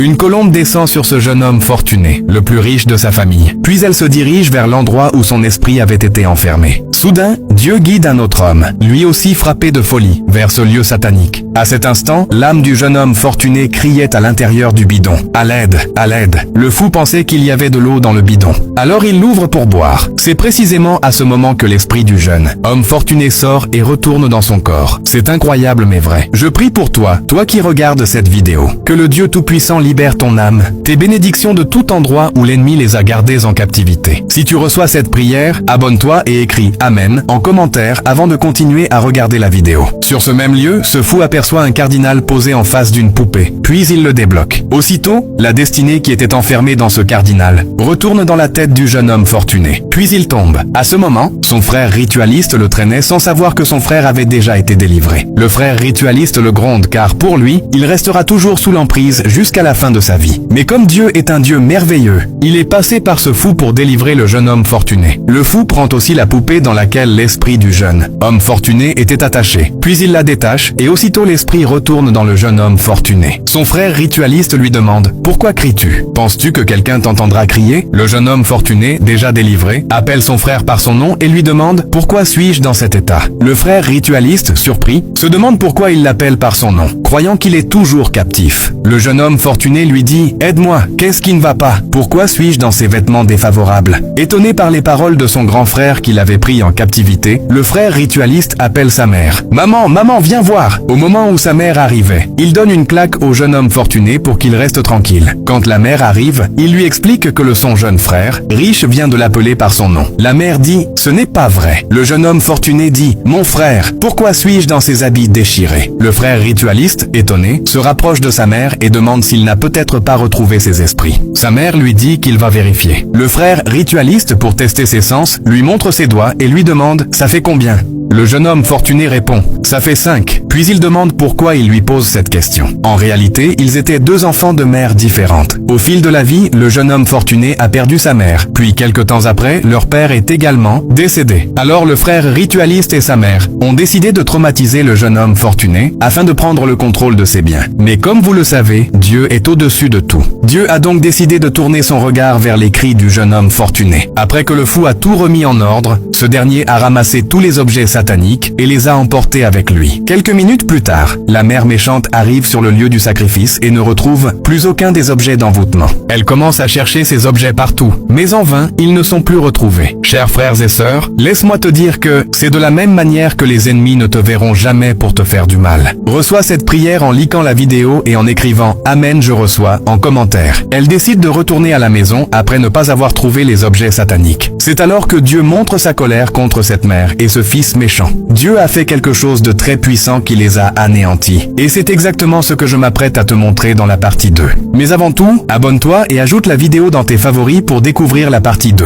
Une colombe descend sur ce jeune homme fortuné, le plus riche de sa famille. Puis elle se dirige vers l'endroit où son esprit avait été enfermé. Soudain, Dieu guide un autre homme, lui aussi frappé de folie, vers ce lieu satanique. À cet instant, l'âme du jeune homme fortuné criait à l'intérieur du bidon. « À l'aide, à l'aide !» Le fou pensait qu'il y avait de l'eau dans le bidon. Alors il l'ouvre pour boire. C'est précisément à ce moment que l'esprit du jeune homme fortuné sort et retourne dans son corps. C'est incroyable mais vrai. Je prie pour toi, toi qui regardes cette vidéo. Que le Dieu Tout-Puissant libère ton âme, tes bénédictions de tout endroit où l'ennemi les a gardées en captivité. Si tu reçois cette prière, abonne-toi et écris « Amen » en commentaire avant de continuer à regarder la vidéo. Sur ce même lieu, ce fou aperçoit un cardinal posé en face d'une poupée. Puis il le débloque. Aussitôt, la destinée qui était enfermée dans ce cardinal retourne dans la tête du jeune homme fortuné. Puis il tombe. À ce moment, son frère ritualiste le traînait sans savoir que son frère avait déjà été délivré. Le frère ritualiste le gronde car pour lui, il restera toujours sous l'emprise jusqu'à la fin de sa vie. Mais comme Dieu est un Dieu merveilleux, il est passé par ce fou pour délivrer le jeune homme fortuné. Le fou prend aussi la poupée dans laquelle l'esprit du jeune homme fortuné était attaché. Puis il la détache et aussitôt l'esprit retourne dans le jeune homme fortuné. Son frère ritualiste lui demande « Pourquoi cries-tu? Penses-tu que quelqu'un t'entendra crier ?» Le jeune homme fortuné, déjà délivré, appelle son frère par son nom et lui demande « Pourquoi suis-je dans cet état ?» Le frère ritualiste, surpris, se demande pourquoi il l'appelle par son nom, croyant qu'il est toujours captif. Le jeune homme fortuné lui dit « Aide-moi, qu'est-ce qui ne va pas? Pourquoi suis-je dans ces vêtements défavorables ?» Étonné par les paroles de son grand frère qu'il avait pris en captivité, le frère ritualiste appelle sa mère. « Maman, maman, viens voir !» Au moment où sa mère arrivait, il donne une claque au jeune homme fortuné pour qu'il reste tranquille. Quand la mère arrive, il lui explique que son jeune frère, riche, vient de l'appeler par son nom. La mère dit « Ce n'est pas vrai !» Le jeune homme fortuné dit « Mon frère, pourquoi suis-je dans ces habits déchirés ?» Le frère ritualiste, étonné, se rapproche de sa mère et demande s'il n'a peut-être pas retrouvé ses esprits. Sa mère lui dit qu'il va vérifier. Le frère ritualiste, pour tester ses sens, lui montre ses doigts et lui demande « Ça fait combien ?» Le jeune homme fortuné répond « Ça fait 5 ». Puis il demande pourquoi il lui pose cette question. En réalité, ils étaient deux enfants de mères différentes. Au fil de la vie, le jeune homme fortuné a perdu sa mère. Puis quelque temps après, leur père est également décédé. Alors le frère ritualiste et sa mère ont décidé de traumatiser le jeune homme fortuné afin de prendre le contrôle de ses biens. Mais comme vous le savez, Dieu est au-dessus de tout. Dieu a donc décidé de tourner son regard vers les cris du jeune homme fortuné. Après que le fou a tout remis en ordre, ce dernier a ramassé tous les objets sataniques et les a emportés avec lui. Quelques minutes plus tard, la mère méchante arrive sur le lieu du sacrifice et ne retrouve plus aucun des objets d'envoûtement. Elle commence à chercher ces objets partout, mais en vain, ils ne sont plus retrouvés. Chers frères et sœurs, laisse-moi te dire que c'est de la même manière que les ennemis ne te verront jamais pour te faire du mal. Reçois cette prière en likant la vidéo et en écrivant « Amen, je reçois » en commentaire. Elle décide de retourner à la maison après ne pas avoir trouvé les objets sataniques. C'est alors que Dieu montre sa colère contre cette mère et ce fils méchant. Dieu a fait quelque chose de très puissant qui les a anéantis. Et c'est exactement ce que je m'apprête à te montrer dans la partie 2. Mais avant tout, abonne-toi et ajoute la vidéo dans tes favoris pour découvrir la partie 2.